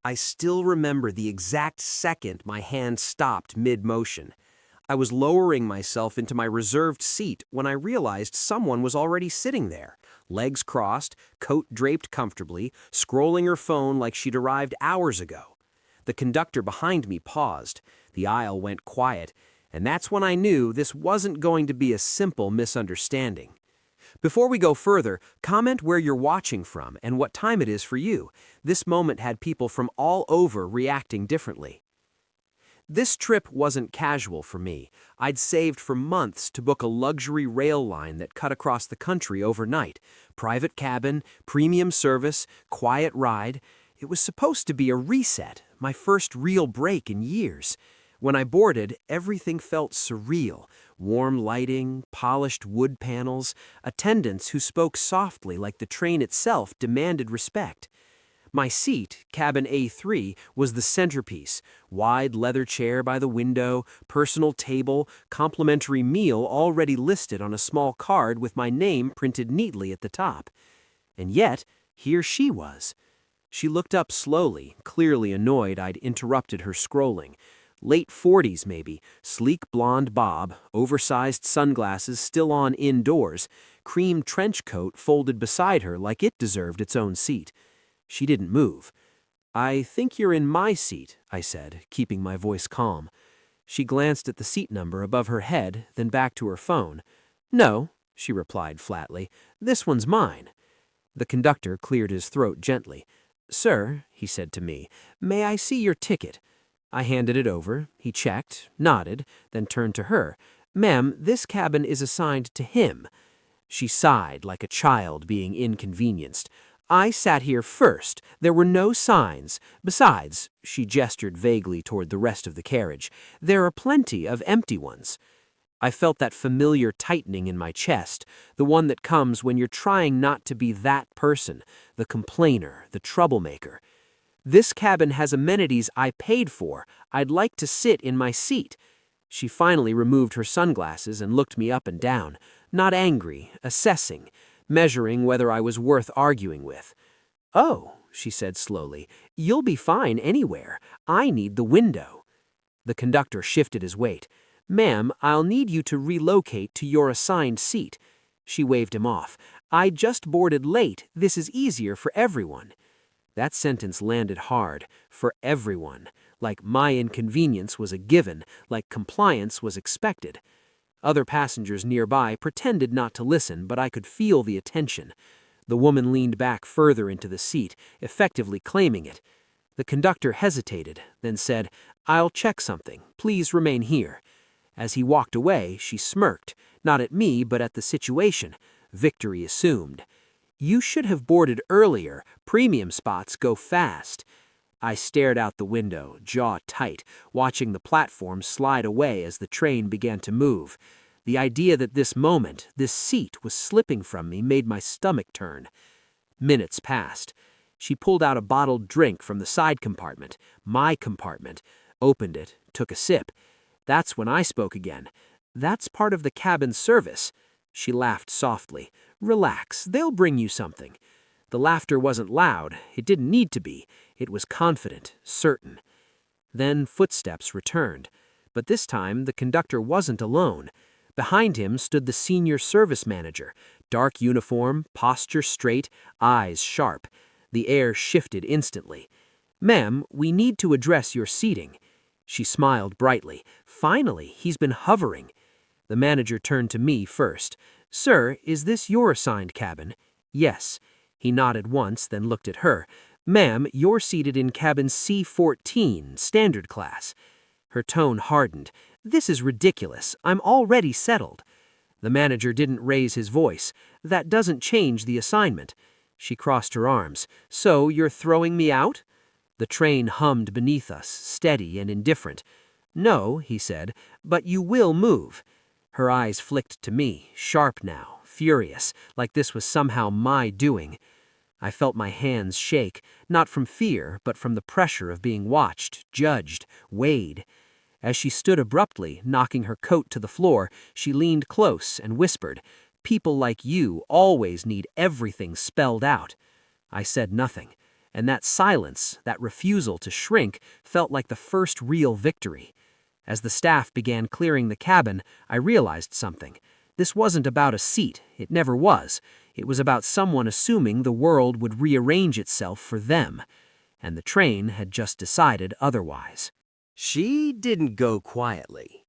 I still remember the exact second my hand stopped mid-motion. I was lowering myself into my reserved seat when I realized someone was already sitting there, legs crossed, coat draped comfortably, scrolling her phone like she'd arrived hours ago. The conductor behind me paused. The aisle went quiet, and that's when I knew this wasn't going to be a simple misunderstanding. Before we go further, comment where you're watching from and what time it is for you. This moment had people from all over reacting differently. This trip wasn't casual for me. I'd saved for months to book a luxury rail line that cut across the country overnight. Private cabin, premium service, quiet ride. It was supposed to be a reset, my first real break in years. When I boarded, everything felt surreal. Warm lighting, polished wood panels, attendants who spoke softly like the train itself demanded respect. My seat, cabin A3, was the centerpiece. Wide leather chair by the window, personal table, complimentary meal already listed on a small card with my name printed neatly at the top. And yet, here she was. She looked up slowly, clearly annoyed I'd interrupted her scrolling. Late 40s maybe, sleek blonde bob, oversized sunglasses still on indoors, cream trench coat folded beside her like it deserved its own seat. She didn't move. "I think you're in my seat," I said, keeping my voice calm. She glanced at the seat number above her head, then back to her phone. "No," she replied flatly, "this one's mine." The conductor cleared his throat gently. "Sir," he said to me, "may I see your ticket?" I handed it over. He checked, nodded, then turned to her. "Ma'am, this cabin is assigned to him." She sighed like a child being inconvenienced. "I sat here first. There were no signs. Besides," she gestured vaguely toward the rest of the carriage, "there are plenty of empty ones." I felt that familiar tightening in my chest, the one that comes when you're trying not to be that person, the complainer, the troublemaker. "This cabin has amenities I paid for. I'd like to sit in my seat." She finally removed her sunglasses and looked me up and down, not angry, assessing, measuring whether I was worth arguing with. "Oh," she said slowly, "you'll be fine anywhere. I need the window." The conductor shifted his weight. "Ma'am, I'll need you to relocate to your assigned seat." She waved him off. "I just boarded late. This is easier for everyone." That sentence landed hard. For everyone. Like my inconvenience was a given, like compliance was expected. Other passengers nearby pretended not to listen, but I could feel the attention. The woman leaned back further into the seat, effectively claiming it. The conductor hesitated, then said, "I'll check something. Please remain here." As he walked away, she smirked, not at me but at the situation. Victory assumed. "You should have boarded earlier. Premium spots go fast." I stared out the window, jaw tight, watching the platform slide away as the train began to move. The idea that this moment, this seat, was slipping from me made my stomach turn. Minutes passed. She pulled out a bottled drink from the side compartment, my compartment, opened it, took a sip. That's when I spoke again. "That's part of the cabin service." She laughed softly. "Relax, they'll bring you something." The laughter wasn't loud. It didn't need to be. It was confident, certain. Then footsteps returned. But this time, the conductor wasn't alone. Behind him stood the senior service manager. Dark uniform, posture straight, eyes sharp. The air shifted instantly. "Ma'am, we need to address your seating." She smiled brightly. "Finally, he's been hovering." The manager turned to me first. "Sir, is this your assigned cabin?" "Yes." He nodded once, then looked at her. "Ma'am, you're seated in cabin C14, standard class." Her tone hardened. "This is ridiculous. I'm already settled." The manager didn't raise his voice. "That doesn't change the assignment." She crossed her arms. "So you're throwing me out?" The train hummed beneath us, steady and indifferent. "No," he said, "but you will move." Her eyes flicked to me, sharp now, furious, like this was somehow my doing. I felt my hands shake, not from fear, but from the pressure of being watched, judged, weighed. As she stood abruptly, knocking her coat to the floor, she leaned close and whispered, "People like you always need everything spelled out." I said nothing. And that silence, that refusal to shrink, felt like the first real victory. As the staff began clearing the cabin, I realized something. This wasn't about a seat, it never was. It was about someone assuming the world would rearrange itself for them. And the train had just decided otherwise. She didn't go quietly.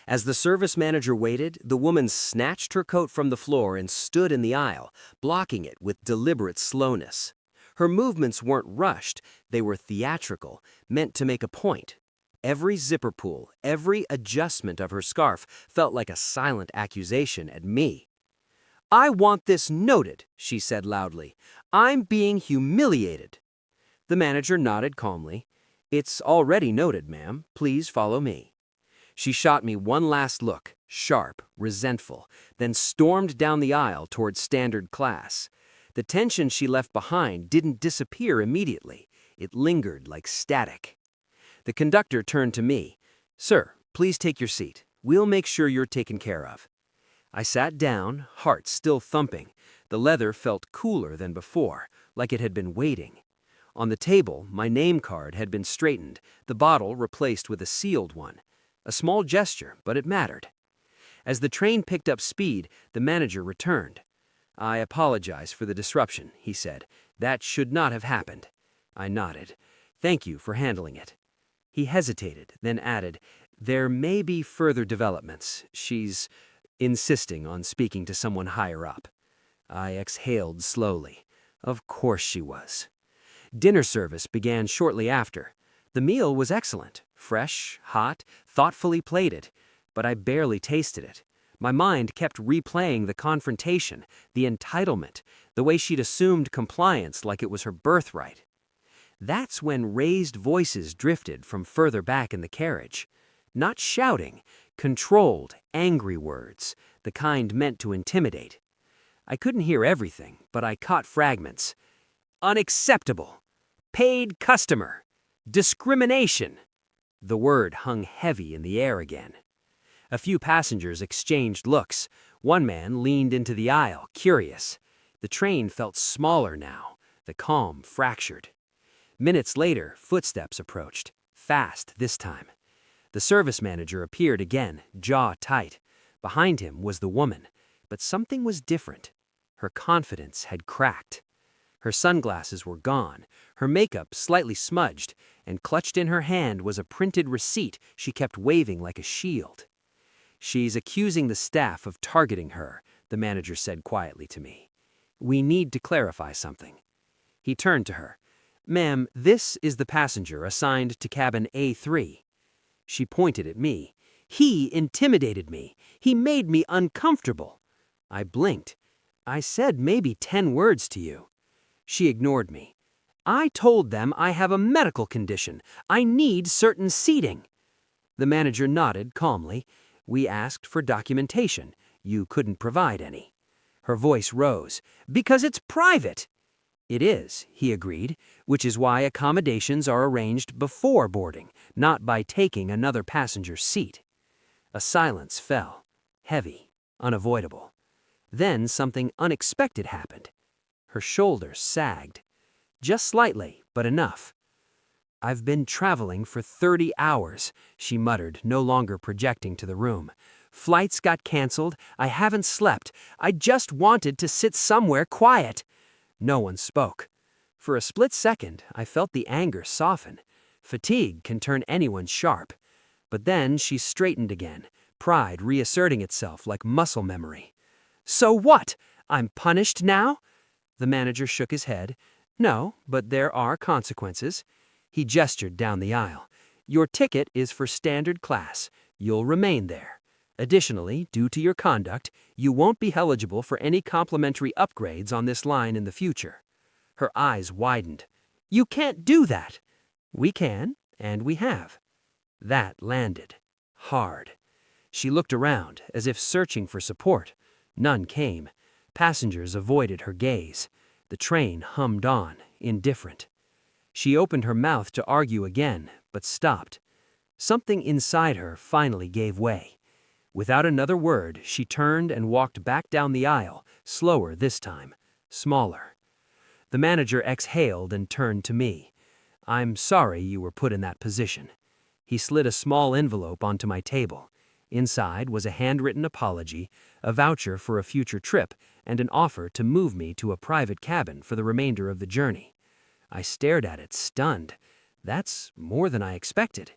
As the service manager waited, the woman snatched her coat from the floor and stood in the aisle, blocking it with deliberate slowness. Her movements weren't rushed, they were theatrical, meant to make a point. Every zipper pull, every adjustment of her scarf felt like a silent accusation at me. "I want this noted," she said loudly. "I'm being humiliated." The manager nodded calmly. "It's already noted, ma'am. Please follow me." She shot me one last look, sharp, resentful, then stormed down the aisle toward standard class. The tension she left behind didn't disappear immediately. It lingered like static. The conductor turned to me. "Sir, please take your seat. We'll make sure you're taken care of." I sat down, heart still thumping. The leather felt cooler than before, like it had been waiting. On the table, my name card had been straightened, the bottle replaced with a sealed one. A small gesture, but it mattered. As the train picked up speed, the manager returned. "I apologize for the disruption," he said. "That should not have happened." I nodded. "Thank you for handling it." He hesitated, then added, "There may be further developments. She's insisting on speaking to someone higher up." I exhaled slowly. Of course she was. Dinner service began shortly after. The meal was excellent, fresh, hot, thoughtfully plated, but I barely tasted it. My mind kept replaying the confrontation, the entitlement, the way she'd assumed compliance like it was her birthright. That's when raised voices drifted from further back in the carriage. Not shouting, controlled, angry words, the kind meant to intimidate. I couldn't hear everything, but I caught fragments. "Unacceptable! Paid customer! Discrimination!" The word hung heavy in the air again. A few passengers exchanged looks. One man leaned into the aisle, curious. The train felt smaller now, the calm fractured. Minutes later, footsteps approached, fast this time. The service manager appeared again, jaw tight. Behind him was the woman, but something was different. Her confidence had cracked. Her sunglasses were gone, her makeup slightly smudged, and clutched in her hand was a printed receipt she kept waving like a shield. "She's accusing the staff of targeting her," the manager said quietly to me. "We need to clarify something." He turned to her. "Ma'am, this is the passenger assigned to cabin A3. She pointed at me. "He intimidated me. He made me uncomfortable." I blinked. "I said maybe 10 words to you." She ignored me. "I told them I have a medical condition. I need certain seating." The manager nodded calmly. "We asked for documentation. You couldn't provide any." Her voice rose. "Because it's private." "It is," he agreed, "which is why accommodations are arranged before boarding, not by taking another passenger's seat." A silence fell, heavy, unavoidable. Then something unexpected happened. Her shoulders sagged. Just slightly, but enough. "I've been traveling for 30 hours, she muttered, no longer projecting to the room. "Flights got canceled, I haven't slept, I just wanted to sit somewhere quiet." No one spoke. For a split second, I felt the anger soften. Fatigue can turn anyone sharp. But then she straightened again, pride reasserting itself like muscle memory. "So what? I'm punished now?" The manager shook his head. "No, but there are consequences." He gestured down the aisle. "Your ticket is for standard class. You'll remain there. Additionally, due to your conduct, you won't be eligible for any complimentary upgrades on this line in the future." Her eyes widened. "You can't do that." "We can, and we have." That landed. Hard. She looked around, as if searching for support. None came. Passengers avoided her gaze. The train hummed on, indifferent. She opened her mouth to argue again, but stopped. Something inside her finally gave way. Without another word, she turned and walked back down the aisle, slower this time, smaller. The manager exhaled and turned to me. "I'm sorry you were put in that position." He slid a small envelope onto my table. Inside was a handwritten apology, a voucher for a future trip, and an offer to move me to a private cabin for the remainder of the journey. I stared at it, stunned. "That's more than I expected."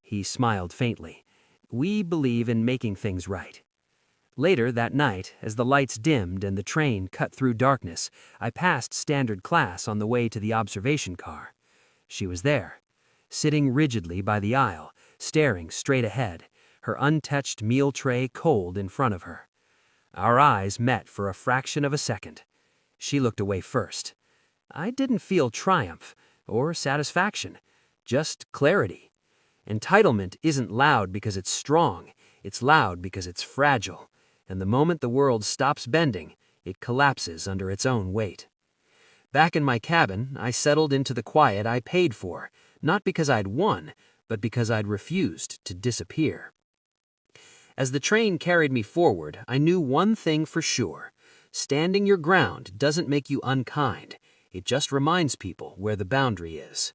He smiled faintly. "We believe in making things right." Later that night, as the lights dimmed and the train cut through darkness, I passed standard class on the way to the observation car. She was there, sitting rigidly by the aisle, staring straight ahead, her untouched meal tray cold in front of her. Our eyes met for a fraction of a second. She looked away first. I didn't feel triumph or satisfaction, just clarity. Entitlement isn't loud because it's strong, it's loud because it's fragile, and the moment the world stops bending, it collapses under its own weight. Back in my cabin, I settled into the quiet I paid for, not because I'd won, but because I'd refused to disappear. As the train carried me forward, I knew one thing for sure. Standing your ground doesn't make you unkind. It just reminds people where the boundary is.